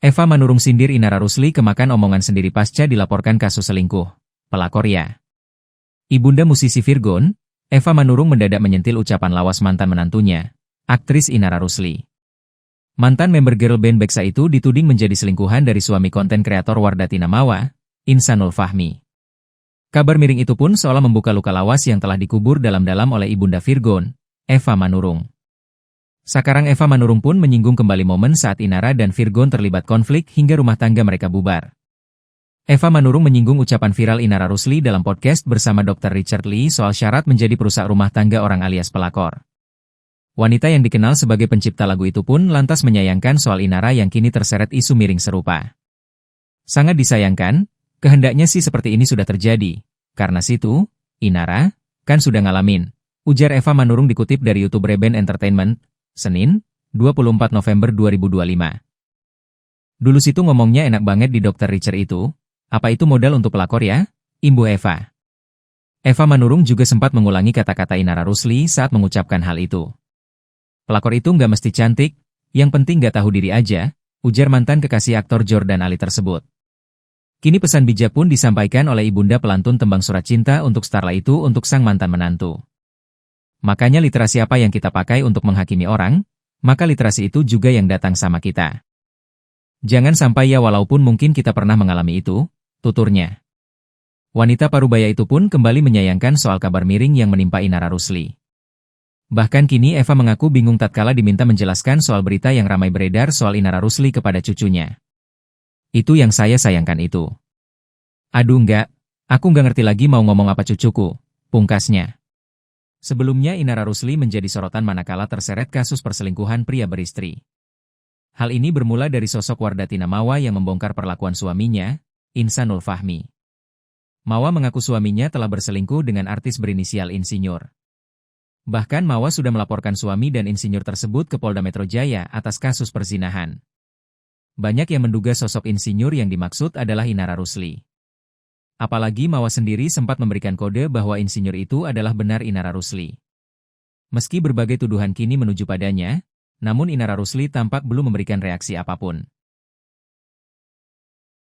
Eva Manurung sindir Inara Rusli kemakan omongan sendiri pasca dilaporkan kasus selingkuh. Pelakor ya. Ibunda musisi Virgon, Eva Manurung mendadak menyentil ucapan lawas mantan menantunya, aktris Inara Rusli. Mantan member girl band Beksa itu dituding menjadi selingkuhan dari suami konten kreator Wardati Namawa, Insanul Fahmi. Kabar miring itu pun seolah membuka luka lawas yang telah dikubur dalam-dalam oleh ibunda Virgon, Eva Manurung. Sekarang Eva Manurung pun menyinggung kembali momen saat Inara dan Virgon terlibat konflik hingga rumah tangga mereka bubar. Eva Manurung menyinggung ucapan viral Inara Rusli dalam podcast bersama Dr. Richard Lee soal syarat menjadi perusak rumah tangga orang alias pelakor. Wanita yang dikenal sebagai pencipta lagu itu pun lantas menyayangkan soal Inara yang kini terseret isu miring serupa. Sangat disayangkan, kehendaknya sih seperti ini sudah terjadi. Karena situ, Inara, kan sudah ngalamin. Ujar Eva Manurung dikutip dari YouTube Reben Entertainment, Senin, 24 November 2025. Dulu situ ngomongnya enak banget di Dr. Richard itu. Apa itu modal untuk pelakor ya? Imbu Eva. Eva Manurung juga sempat mengulangi kata-kata Inara Rusli saat mengucapkan hal itu. Pelakor itu nggak mesti cantik, yang penting nggak tahu diri aja, ujar mantan kekasih aktor Jordan Ali tersebut. Kini pesan bijak pun disampaikan oleh ibunda pelantun tembang Surat Cinta untuk Starla itu untuk sang mantan menantu. Makanya literasi apa yang kita pakai untuk menghakimi orang, maka literasi itu juga yang datang sama kita. Jangan sampai ya walaupun mungkin kita pernah mengalami itu, tuturnya. Wanita parubaya itu pun kembali menyayangkan soal kabar miring yang menimpa Inara Rusli. Bahkan kini Eva mengaku bingung tatkala diminta menjelaskan soal berita yang ramai beredar soal Inara Rusli kepada cucunya. Itu yang saya sayangkan itu. Aduh aku nggak ngerti lagi mau ngomong apa cucuku, pungkasnya. Sebelumnya Inara Rusli menjadi sorotan manakala terseret kasus perselingkuhan pria beristri. Hal ini bermula dari sosok Wardati Namawa yang membongkar perlakuan suaminya, Insanul Fahmi. Mawa mengaku suaminya telah berselingkuh dengan artis berinisial Insinyur. Bahkan Mawa sudah melaporkan suami dan insinyur tersebut ke Polda Metro Jaya atas kasus perzinahan. Banyak yang menduga sosok insinyur yang dimaksud adalah Inara Rusli. Apalagi Mawa sendiri sempat memberikan kode bahwa insinyur itu adalah benar Inara Rusli. Meski berbagai tuduhan kini menuju padanya, namun Inara Rusli tampak belum memberikan reaksi apapun.